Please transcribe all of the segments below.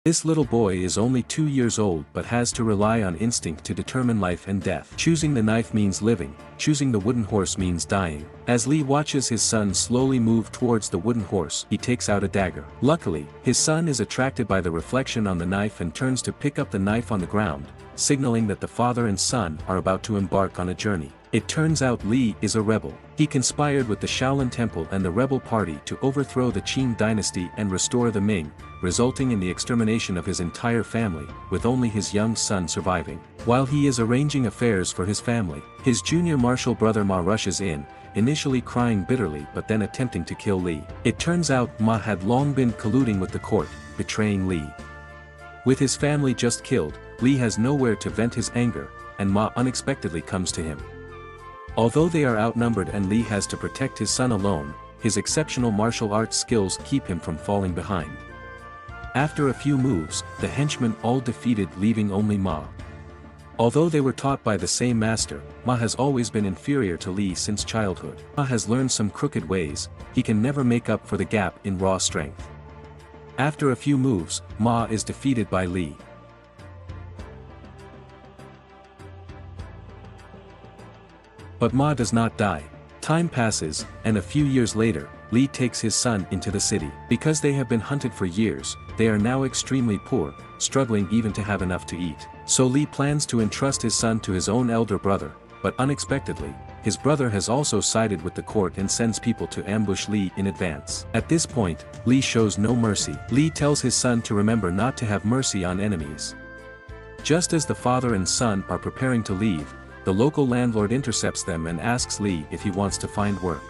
This little boy is only 2 years old but has to rely on instinct to determine life and death. Choosing the knife means living, choosing the wooden horse means dying. As Li watches his son slowly move towards the wooden horse, he takes out a dagger. Luckily, his son is attracted by the reflection on the knife and turns to pick up the knife on the ground, signaling that the father and son are about to embark on a journey. It turns out Li is a rebel. He conspired with the Shaolin Temple and the rebel party to overthrow the Qing dynasty and restore the Ming, resulting in the extermination of his entire family, with only his young son surviving. While he is arranging affairs for his family, his junior martial brother Ma rushes in, initially crying bitterly but then attempting to kill Li. It turns out Ma had long been colluding with the court, betraying Li. With his family just killed, Li has nowhere to vent his anger, and Ma unexpectedly comes to him. Although they are outnumbered and Li has to protect his son alone, his exceptional martial arts skills keep him from falling behind. After a few moves, the henchmen all defeated, leaving only Ma. Although they were taught by the same master, Ma has always been inferior to Li since childhood. Ma has learned some crooked ways, he can never make up for the gap in raw strength. After a few moves, Ma is defeated by Li. But Ma does not die. Time passes, and a few years later, Li takes his son into the city. Because they have been hunted for years, they are now extremely poor, struggling even to have enough to eat. So Li plans to entrust his son to his own elder brother, but unexpectedly, his brother has also sided with the court and sends people to ambush Li in advance. At this point, Li shows no mercy. Li tells his son to remember not to have mercy on enemies. Just as the father and son are preparing to leave, the local landlord intercepts them and asks Li if he wants to find work.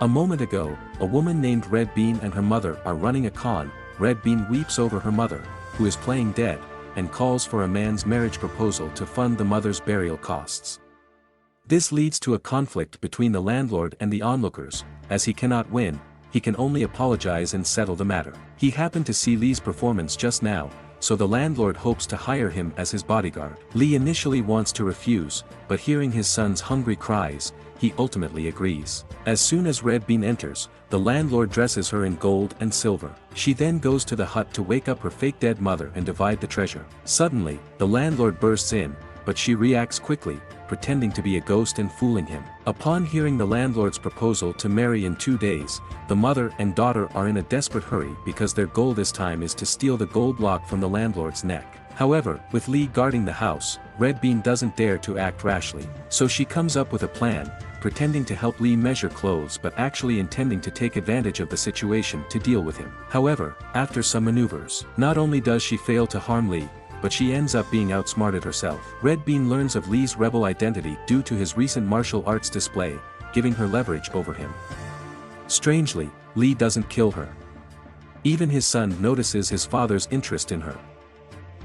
A moment ago, a woman named Red Bean and her mother are running a con. Red Bean weeps over her mother, who is playing dead, and calls for a man's marriage proposal to fund the mother's burial costs. This leads to a conflict between the landlord and the onlookers. As he cannot win, he can only apologize and settle the matter. He happened to see Li's performance just now, so the landlord hopes to hire him as his bodyguard. Li initially wants to refuse, but hearing his son's hungry cries, he ultimately agrees. As soon as Red Bean enters, the landlord dresses her in gold and silver. She then goes to the hut to wake up her fake dead mother and divide the treasure. Suddenly, the landlord bursts in, but she reacts quickly, pretending to be a ghost and fooling him. Upon hearing the landlord's proposal to marry in 2 days, the mother and daughter are in a desperate hurry because their goal this time is to steal the gold lock from the landlord's neck. However, with Li guarding the house, Red Bean doesn't dare to act rashly. So she comes up with a plan, pretending to help Li measure clothes but actually intending to take advantage of the situation to deal with him. However, after some maneuvers, not only does she fail to harm Li, but she ends up being outsmarted herself. Red Bean learns of Li's rebel identity due to his recent martial arts display, giving her leverage over him. Strangely, Li doesn't kill her. Even his son notices his father's interest in her.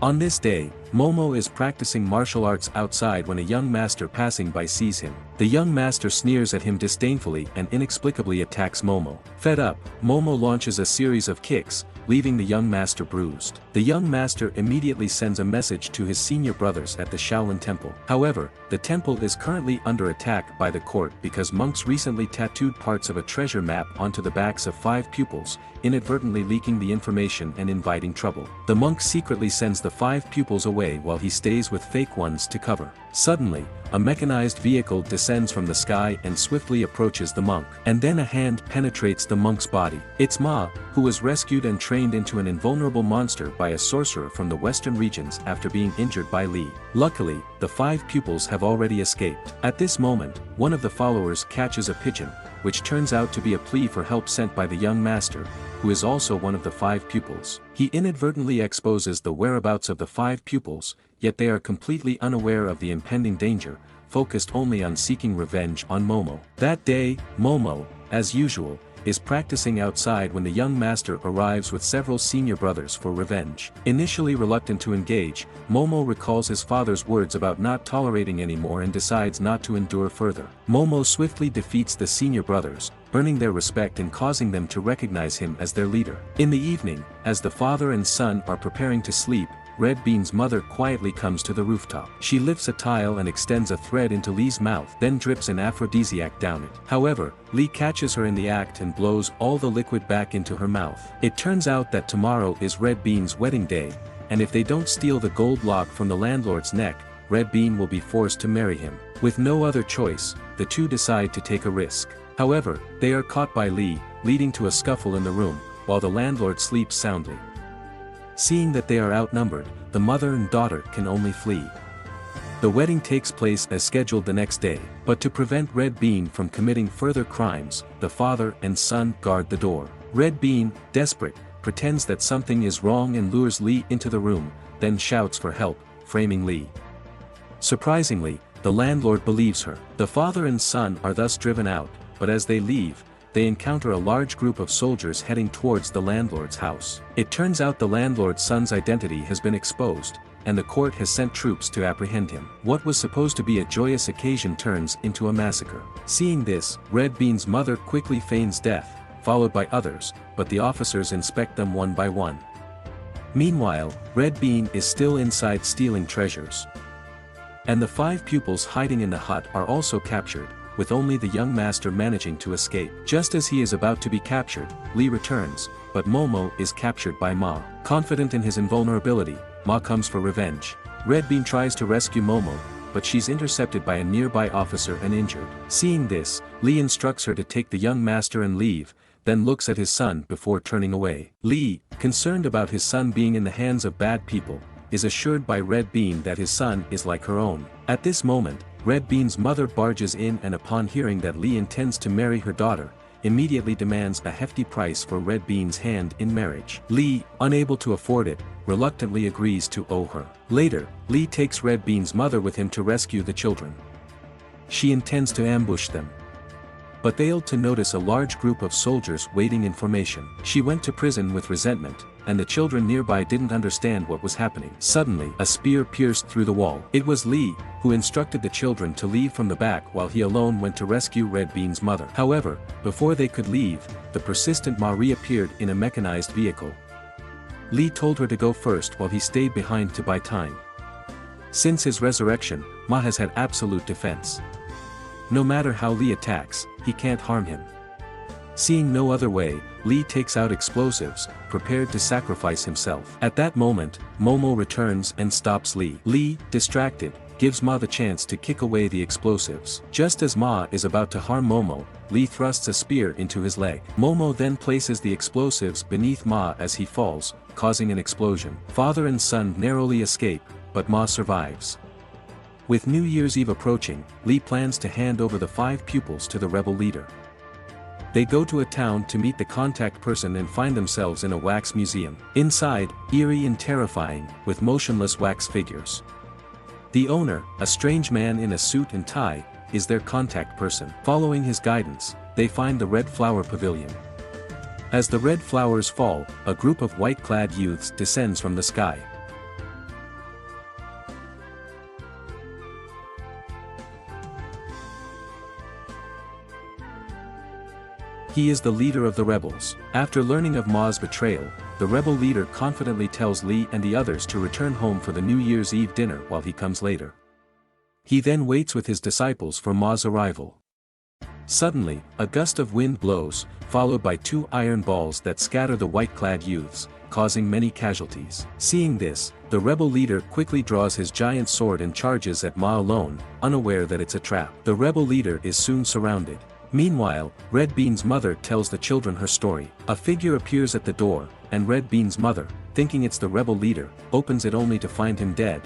On this day, Momo is practicing martial arts outside when a young master passing by sees him. The young master sneers at him disdainfully and inexplicably attacks Momo. Fed up, Momo launches a series of kicks, leaving the young master bruised. The young master immediately sends a message to his senior brothers at the Shaolin Temple. However, the temple is currently under attack by the court because monks recently tattooed parts of a treasure map onto the backs of 5 pupils, inadvertently leaking the information and inviting trouble. The monk secretly sends the 5 pupils away while he stays with fake ones to cover. Suddenly, a mechanized vehicle descends from the sky and swiftly approaches the monk. And then a hand penetrates the monk's body. It's Ma, who was rescued and trained into an invulnerable monster by a sorcerer from the western regions after being injured by Li. Luckily, the 5 pupils have already escaped. At this moment, one of the followers catches a pigeon, which turns out to be a plea for help sent by the young master, who is also one of the 5 pupils. He inadvertently exposes the whereabouts of the 5 pupils, yet they are completely unaware of the impending danger, focused only on seeking revenge on Momo. That day, Momo, as usual, is practicing outside when the young master arrives with several senior brothers for revenge. Initially reluctant to engage, Momo recalls his father's words about not tolerating anymore and decides not to endure further. Momo swiftly defeats the senior brothers, earning their respect and causing them to recognize him as their leader. In the evening, as the father and son are preparing to sleep, Red Bean's mother quietly comes to the rooftop. She lifts a tile and extends a thread into Lee's mouth, then drips an aphrodisiac down it. However, Lee catches her in the act and blows all the liquid back into her mouth. It turns out that tomorrow is Red Bean's wedding day, and if they don't steal the gold lock from the landlord's neck, Red Bean will be forced to marry him. With no other choice, the two decide to take a risk. However, they are caught by Lee, leading to a scuffle in the room, while the landlord sleeps soundly. Seeing that they are outnumbered, the mother and daughter can only flee. The wedding takes place as scheduled the next day, but to prevent Red Bean from committing further crimes, the father and son guard the door. Red Bean, desperate, pretends that something is wrong and lures Lee into the room, then shouts for help, framing Lee. Surprisingly, the landlord believes her. The father and son are thus driven out, but as they leave, they encounter a large group of soldiers heading towards the landlord's house. It turns out the landlord's son's identity has been exposed, and the court has sent troops to apprehend him. What was supposed to be a joyous occasion turns into a massacre. Seeing this, Red Bean's mother quickly feigns death, followed by others, but the officers inspect them one by one. Meanwhile, Red Bean is still inside stealing treasures. And the 5 pupils hiding in the hut are also captured, with only the young master managing to escape. Just as he is about to be captured, Lee returns, but Momo is captured by Ma. Confident in his invulnerability, Ma comes for revenge. Red Bean tries to rescue Momo, but she's intercepted by a nearby officer and injured. Seeing this, Lee instructs her to take the young master and leave, then looks at his son before turning away. Lee, concerned about his son being in the hands of bad people, is assured by Red Bean that his son is like her own. At this moment, Red Bean's mother barges in and upon hearing that Lee intends to marry her daughter, immediately demands a hefty price for Red Bean's hand in marriage. Lee, unable to afford it, reluctantly agrees to owe her. Later, Lee takes Red Bean's mother with him to rescue the children. She intends to ambush them, but failed to notice a large group of soldiers waiting in formation. She went to prison with resentment, and the children nearby didn't understand what was happening. Suddenly, a spear pierced through the wall. It was Lee, who instructed the children to leave from the back while he alone went to rescue Red Bean's mother. However, before they could leave, the persistent Ma reappeared in a mechanized vehicle. Lee told her to go first while he stayed behind to buy time. Since his resurrection, Ma has had absolute defense. No matter how Lee attacks, he can't harm him. Seeing no other way, Lee takes out explosives, prepared to sacrifice himself. At that moment, Momo returns and stops Lee. Lee, distracted, gives Ma the chance to kick away the explosives. Just as Ma is about to harm Momo, Lee thrusts a spear into his leg. Momo then places the explosives beneath Ma as he falls, causing an explosion. Father and son narrowly escape, but Ma survives. With New Year's Eve approaching, Lee plans to hand over the 5 pupils to the rebel leader. They go to a town to meet the contact person and find themselves in a wax museum. Inside, eerie and terrifying, with motionless wax figures. The owner, a strange man in a suit and tie, is their contact person. Following his guidance, they find the Red Flower Pavilion. As the red flowers fall, a group of white-clad youths descends from the sky. He is the leader of the rebels. After learning of Ma's betrayal, the rebel leader confidently tells Lee and the others to return home for the New Year's Eve dinner while he comes later. He then waits with his disciples for Ma's arrival. Suddenly, a gust of wind blows, followed by 2 iron balls that scatter the white-clad youths, causing many casualties. Seeing this, the rebel leader quickly draws his giant sword and charges at Ma alone, unaware that it's a trap. The rebel leader is soon surrounded. Meanwhile, Red Bean's mother tells the children her story. A figure appears at the door, and Red Bean's mother, thinking it's the rebel leader, opens it only to find him dead.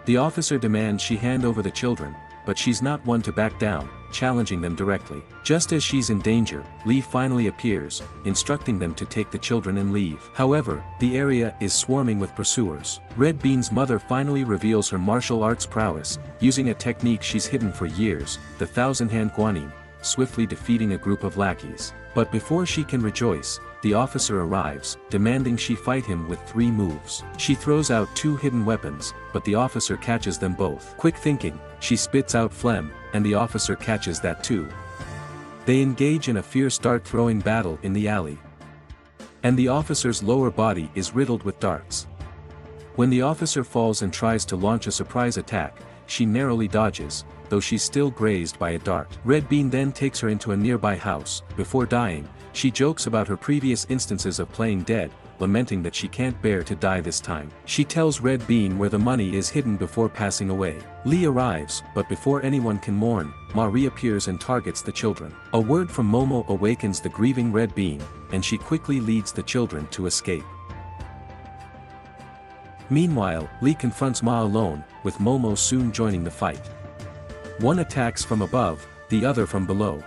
The officer demands she hand over the children, but she's not one to back down, challenging them directly. Just as she's in danger, Lee finally appears, instructing them to take the children and leave. However, the area is swarming with pursuers. Red Bean's mother finally reveals her martial arts prowess, using a technique she's hidden for years, the thousand-hand guanin, swiftly defeating a group of lackeys. But before she can rejoice, the officer arrives, demanding she fight him with 3 moves. She throws out 2 hidden weapons, but the officer catches them both. Quick thinking, she spits out phlegm, and the officer catches that too. They engage in a fierce dart-throwing battle in the alley. And the officer's lower body is riddled with darts. When the officer falls and tries to launch a surprise attack, she narrowly dodges, though she's still grazed by a dart. Red Bean then takes her into a nearby house. Before dying, she jokes about her previous instances of playing dead, lamenting that she can't bear to die this time. She tells Red Bean where the money is hidden before passing away. Lee arrives, but before anyone can mourn, Ma reappears and targets the children. A word from Momo awakens the grieving Red Bean, and she quickly leads the children to escape. Meanwhile, Lee confronts Ma alone, with Momo soon joining the fight. One attacks from above, the other from below.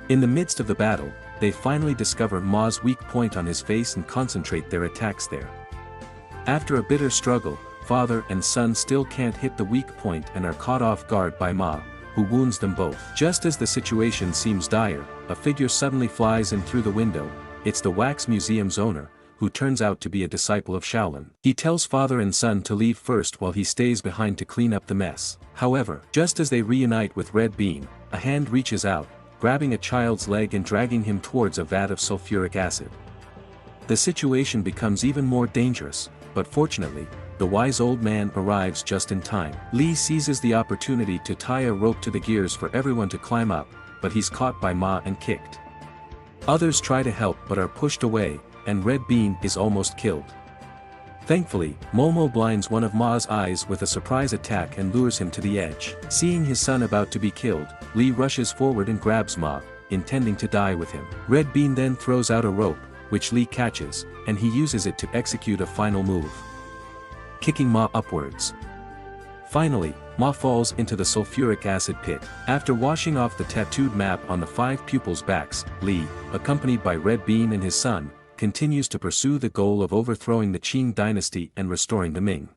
In the midst of the battle, they finally discover Ma's weak point on his face and concentrate their attacks there. After a bitter struggle, father and son still can't hit the weak point and are caught off guard by Ma, who wounds them both. Just as the situation seems dire, a figure suddenly flies in through the window. It's the wax museum's owner, who turns out to be a disciple of Shaolin. He tells father and son to leave first while he stays behind to clean up the mess. However, just as they reunite with Red Bean, a hand reaches out, grabbing a child's leg and dragging him towards a vat of sulfuric acid. The situation becomes even more dangerous, but fortunately, the wise old man arrives just in time. Lee seizes the opportunity to tie a rope to the gears for everyone to climb up, but he's caught by Ma and kicked. Others try to help but are pushed away, and Red Bean is almost killed. Thankfully, Momo blinds one of Ma's eyes with a surprise attack and lures him to the edge. Seeing his son about to be killed, Lee rushes forward and grabs Ma, intending to die with him. Red Bean then throws out a rope, which Lee catches, and he uses it to execute a final move, kicking Ma upwards. Finally, Ma falls into the sulfuric acid pit. After washing off the tattooed map on the 5 pupils' backs, Lee, accompanied by Red Bean and his son, continues to pursue the goal of overthrowing the Qing dynasty and restoring the Ming.